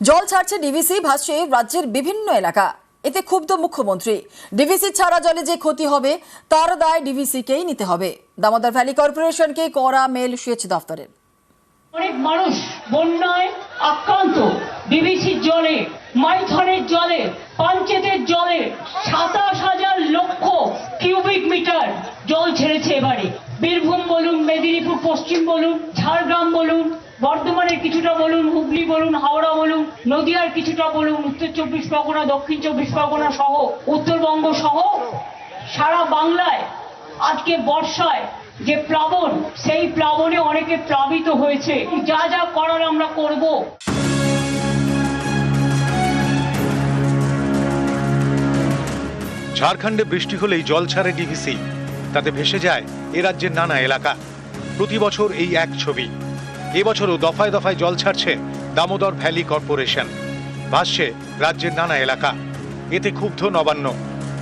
জল ছাড়ছে ডিভিসি, ভাসছে রাজ্যের বিভিন্ন এলাকা। এতে ক্ষুব্ধ মুখ্যমন্ত্রী। ডিভিসি ছাড়া জলে যে ক্ষতি হবে তার দায় ডিভিসিকেই নিতে হবে। দামোদর ভ্যালি কর্পোরেশনকে করা মেল সেচ দফতরের। অনেক মানুষ বন্যায় আক্রান্ত। ডিভিসির জলে, মাইথনের জলে, পাঞ্চেতের জলে ২৭,০০০ লক্ষ কিউবিক মিটার জল ছেড়েছে এবারে। বীরভূম বলুন, মেদিনীপুর পশ্চিম বলুন, ঝাড়গ্রাম বলুন, বর্ধমানের কিছুটা বলুন, হুগলি বলুন, হাওড়া বলুন, নদিয়ার কিছুটা বলুন, উত্তর ২৪ পরগনা, দক্ষিণ ২৪ পরগনা সহ উত্তরবঙ্গ সহ সারা বাংলায় আজকে বর্ষায় যে প্লাবন, সেই প্লাবনে অনেকে প্লাবিত হয়েছে। যা যা করার আমরা করব। ঝাড়খণ্ডে বৃষ্টি হলেই জল ছাড়ে ডিভিসি, তাতে ভেসে যায় এ রাজ্যের নানা এলাকা। প্রতি বছর এই এক ছবি। এবছরও দফায় দফায় জল ছাড়ছে দামোদর ভ্যালি কর্পোরেশন, ভাসছে রাজ্যের নানা এলাকা। এতে ক্ষুব্ধ নবান্ন।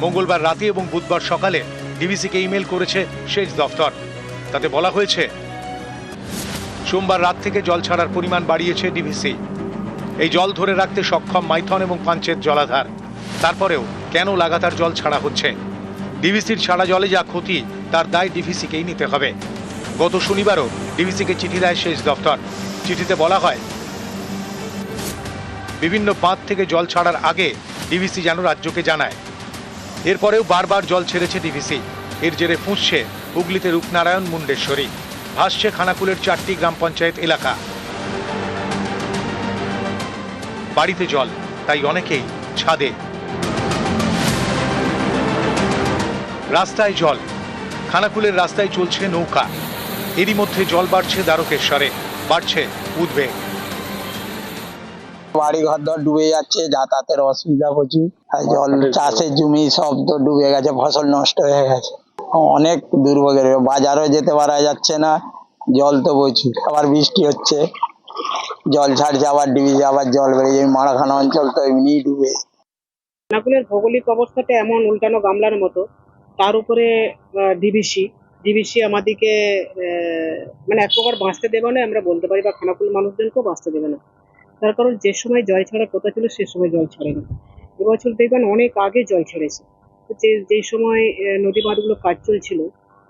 মঙ্গলবার রাতে এবং বুধবার সকালে ডিভিসিকে ইমেল করেছে সেচ দফতর। তাতে বলা হয়েছে, সোমবার রাত থেকে জল ছাড়ার পরিমাণ বাড়িয়েছে ডিভিসি। এই জল ধরে রাখতে সক্ষম মাইথন এবং পাঞ্চেত জলাধার। তারপরেও কেন লাগাতার জল ছাড়া হচ্ছে? ডিভিসির ছাড়া জলে যা ক্ষতি তার দায় ডিভিসিকেই নিতে হবে। গত শনিবারও ডিভিসিকে চিঠি দেয় সেচ দফতর। চিঠিতে বলা হয়, বিভিন্ন বাঁধ থেকে জল ছাড়ার আগে ডিভিসি যেন রাজ্যকে জানায়। এরপরেও বারবার জল ছেড়েছে ডিভিসি। এর জেরে ফুঁসছে হুগলিতে রূপনারায়ণ, মুন্ডেশ্বরী, ভাসছে খানাকুলের ৪টি গ্রাম পঞ্চায়েত এলাকা। বাড়িতে জল, তাই অনেকেই ছাদে। রাস্তায় জল, খানাকুলের রাস্তায় চলছে নৌকা। এরই মধ্যে জল বাড়ছে দ্বারকেশ্বরে, বাড়ছে উদ্বেগ। বাড়ি ঘর দর ডুবে যাচ্ছে, যাতায়াতের অসুবিধা প্রচুর। জল, চাষের জমি সব তো ডুবে গেছে, ফসল নষ্ট হয়ে গেছে। অনেক দুর্ভোগের, বাজারও যেতে পারা যাচ্ছে না, জল তো প্রচুর। আবার বৃষ্টি হচ্ছে, জল ছাড়ছে, আবার ডিভিসি আবার জল বেড়ে যায়। মারাখানা অঞ্চল তো এমনি ডুবে। খানাকুলের ভৌগোলিক অবস্থাটা এমন উল্টানো গামলার মতো, তার উপরে ডিভিসি আমাদেরকে মানে এক প্রকার বাঁচতে দেবে না, আমরা বলতে পারি, বা খানাকুল মানুষজনকেও বাঁচতে দেবে না। তার কারণ যে সময় জল ছাড়ার কথা ছিল সে সময় জল ছাড়েনি। এবছর দেখবেন অনেক আগে জল ছেড়েছে। যেই সময় নদী বাঁধগুলো কাজ চলছিল,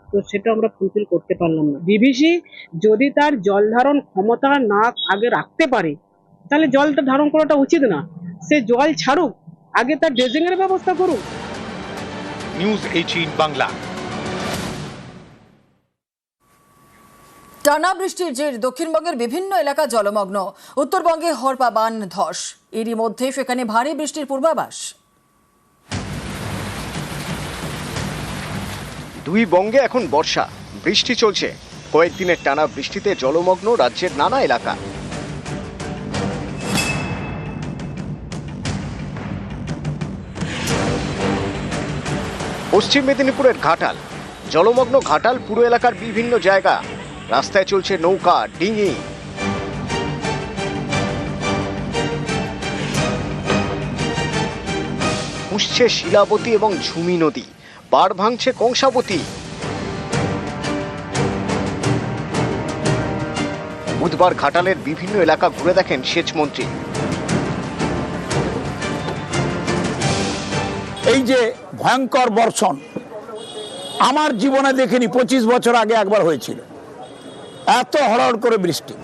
তো সেটা আমরা ফুলফিল করতে পারলাম না। ডিভিসি যদি তার জল ধারণ ক্ষমতা না আগে রাখতে পারে, তাহলে জলটা ধারণ করাটা উচিত না। সে জল ছাড়ুক, আগে তার ড্রেজিং এর ব্যবস্থা করুক। নিউজ 18 বাংলা। টানা বৃষ্টির জের দক্ষিণবঙ্গের বিভিন্ন এলাকা জলমগ্ন। উত্তরবঙ্গে হরপা বান ধস। এরই মধ্যে সেখানে ভারী বৃষ্টির পূর্বাভাস। দুই বঙ্গে এখন বর্ষা, বৃষ্টি চলছে। কয়েকদিনের টানা বৃষ্টিতে জলমগ্ন রাজ্যের নানা এলাকা। পশ্চিম মেদিনীপুরের ঘাটাল, জলমগ্ন ঘাটাল পুরো এলাকার বিভিন্ন জায়গা। রাস্তায় চলছে নৌকা, ডিঙি। পুষছে শিলাবতী এবং ঝুমি নদী, পাড় ভাঙছে কংসাবতী। বুধবার ঘাটালের বিভিন্ন এলাকা ঘুরে দেখেন সেচমন্ত্রী। এই যে ভয়ঙ্কর বর্ষণ আমার জীবনে দেখিনি, 25 বছর আগে একবার হয়েছিল। এত হড়হড় করে বৃষ্টি।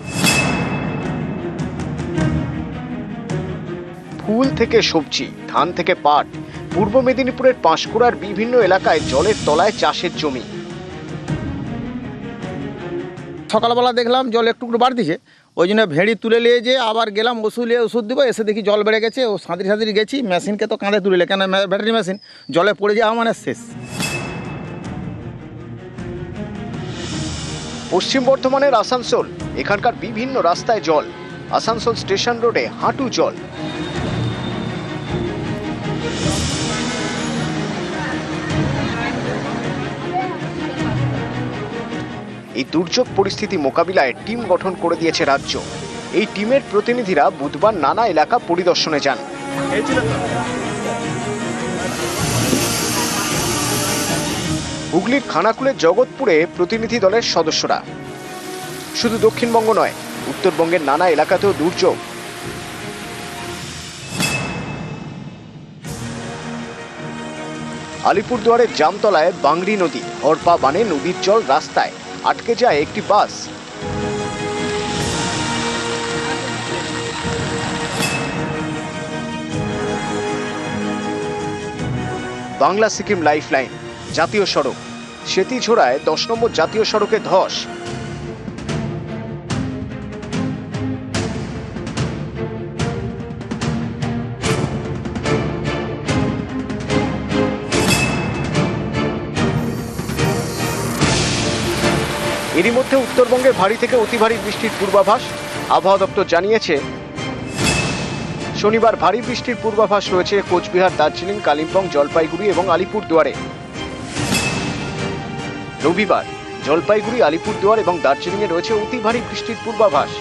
ফুল থেকে সবজি, ধান থেকে পাট। পূর্ব মেদিনীপুরের পাঁশকুড়ার বিভিন্ন এলাকায় জলের তলায় চাষের জমি। সকালবেলা দেখলাম জল একটু বাড়তিছে, ওই জন্য ভেড়ি তুলে নিয়ে যে আবার গেলাম ওষুধ দিব। এসে দেখি জল বেড়ে গেছে। ও সাঁতরি গেছি, মেশিনকে তো কাঁধে তুলে, কেন ব্যাটারি মেশিন, জলে পড়ে যাওয়া মানে শেষ। পশ্চিম বর্ধমানের আসানসোল, এখানকার বিভিন্ন রাস্তায় জল। আসানসোল স্টেশন রোডে হাঁটু জল। এই দুর্যোগ পরিস্থিতি মোকাবিলায় টিম গঠন করে দিয়েছে রাজ্য। এই টিমের প্রতিনিধিরা বুধবার নানা এলাকা পরিদর্শনে যান। হুগলির খানাকুলের জগৎপুরে প্রতিনিধি দলের সদস্যরা। শুধু দক্ষিণবঙ্গ নয়, উত্তরবঙ্গের নানা এলাকাতেও দুর্যোগ। আলিপুরদুয়ারের জামতলায় বাংরি নদী, হরপা বানে নদীর জল রাস্তায়, আটকে যায় একটি বাস। বাংলা সিকিম লাইফলাইন জাতীয় সড়ক, সেতিঝোড়ায় 10 নম্বর জাতীয় সড়কে ধস। এরই মধ্যে উত্তরবঙ্গে ভারী থেকে অতি ভারী বৃষ্টির পূর্বাভাস। আবহাওয়া দপ্তর জানিয়েছে শনিবার ভারী বৃষ্টির পূর্বাভাস রয়েছে কোচবিহার, দার্জিলিং, কালিম্পং, জলপাইগুড়ি এবং আলিপুরদুয়ারে। রবিবার জলপাইগুড়ি, আলিপুরদুয়ার এবং দার্জিলিংয়ে রয়েছে অতি ভারী বৃষ্টির পূর্বাভাস।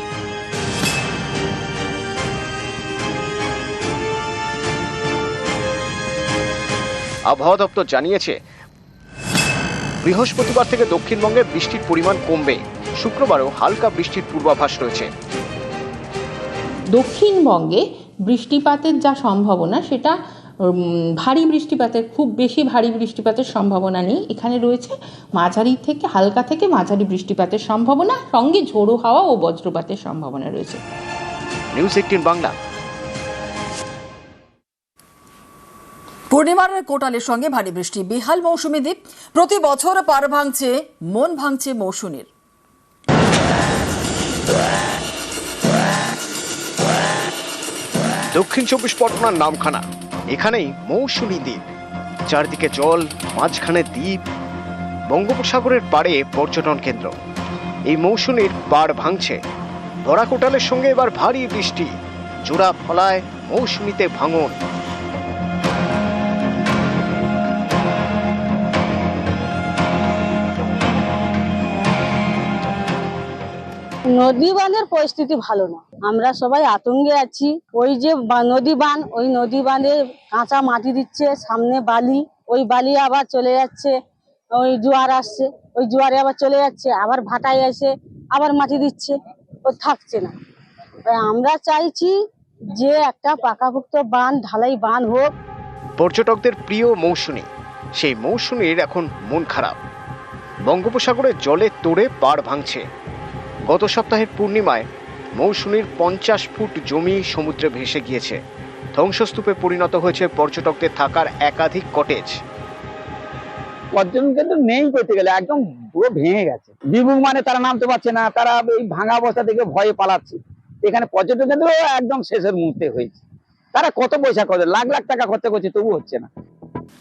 আবহাওয়া দপ্তর জানিয়েছে বৃহস্পতিবার থেকে দক্ষিণবঙ্গে বৃষ্টির পরিমাণ কমবে। শুক্রবারও হালকা বৃষ্টির পূর্বাভাস রয়েছে। দক্ষিণবঙ্গে বৃষ্টিপাতের যা সম্ভাবনা সেটা ভারী বৃষ্টিপাতের, খুব বেশি ভারী বৃষ্টিপাতের সম্ভাবনা নেই। এখানে রয়েছে মাঝারি থেকে হালকা থেকে মাঝারি বৃষ্টিপাতের সম্ভাবনা, সঙ্গে ঝোড়ো হাওয়া ও বজ্রপাতের সম্ভাবনা রয়েছে। নিউজ 18 বাংলা। পূর্ণিমার কোটালের সঙ্গে ভারী বৃষ্টি, বেহাল মৌসুমী দ্বীপ। প্রতি বছর পার ভাঙছে, মন ভাঙছে মৌসুমীর। দক্ষিণ 24 পরগনার নামখানা, এখানেই মৌসুমী দ্বীপ। চারদিকে জল, মাঝখানে দ্বীপ, বঙ্গোপসাগরের পাড়ে পর্যটন কেন্দ্র। এই মৌসুমীর পাড় ভাঙছে। ভরা কোটালের সঙ্গে এবার ভারী বৃষ্টি, জোড়া ফলায় মৌসুমীতে ভাঙন। নদী বাঁধের পরিস্থিতি ভালো না, আমরা সবাই আতঙ্কে আছি। ওই যে নদী বাঁধ, ওই নদী বাঁধে কাঁচা মাটি দিচ্ছে, সামনে বালি, ওই বালি আবার চলে যাচ্ছে, ওই জোয়ার আসছে, ওই জোয়ারে আবার চলে যাচ্ছে, আবার ভাটায় এসে আবার মাটি দিচ্ছে, ও থাকছে না। আমরা চাইছি যে একটা পাকাপোক্ত বাঁধ, ঢালাই বাঁধ হোক। পর্যটকদের প্রিয় মৌসুমী, সেই মৌসুমীর এখন মন খারাপ। বঙ্গোপসাগরের জলে তোড়ে পাড় ভাঙছে। গত সপ্তাহের পূর্ণিমায় মৌসুমীর 50 ফুট জমি সমুদ্রে ভেসে গিয়েছে। ধ্বংসস্তূপে পরিণত হয়েছে পর্যটকদের থাকার একাধিক কটেজ। পর্যটন কেন্দ্র নেই করতে গেলে, একদম পুরো ভেঙে গেছে। বিভুং মানে তারা নামতে পারছে না, তারা এই ভাঙা অবস্থা থেকে ভয়ে পালাচ্ছে। এখানে পর্যটন কেন্দ্র একদম শেষের মুহূর্তে হয়েছে। তারা কত পয়সা করে, লাখ লাখ টাকা খরচা করছে, তবু হচ্ছে না।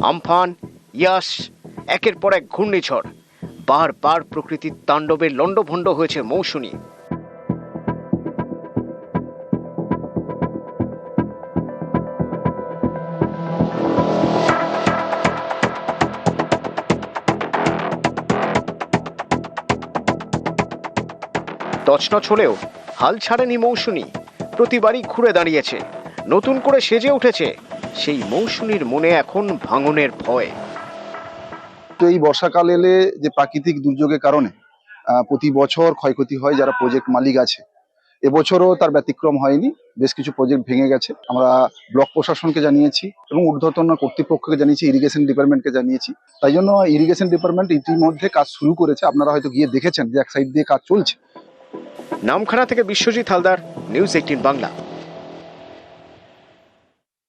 আমফান, ইয়াস, একের পর এক ঘূর্ণিঝড়, বারবার প্রকৃতির তাণ্ডবে লণ্ডভণ্ড হয়েছে মৌসুমী। তছনছ হলেও হাল ছাড়েনি মৌসুমী। প্রতিবারই ঘুরে দাঁড়িয়েছে, নতুন করে সেজে উঠেছে। সেই মৌসুমীর মনে এখন ভাঙনের ভয়। তো এই বর্ষাকাল এলে যে প্রাকৃতিক দুর্যোগের কারণে প্রতি বছর ক্ষয়ক্ষতি হয় যারা প্রজেক্ট মালিক আছে, এবছরও তার ব্যতিক্রম হয়নি। বেশ কিছু প্রজেক্ট ভেঙে গেছে। আমরা ব্লক প্রশাসনকে জানিয়েছি এবং ঊর্ধ্বতন কর্তৃপক্ষকে জানিয়েছি, ইরিগেশন ডিপার্টমেন্টকে জানিয়েছি। তাই জন্য ইরিগেশন ডিপার্টমেন্ট ইতিমধ্যে কাজ শুরু করেছে। আপনারা হয়তো গিয়ে দেখেছেন যে এক সাইড দিয়ে কাজ চলছে। নামখানা থেকে বিশ্বজিৎ হালদার, নিউজ 18 বাংলা।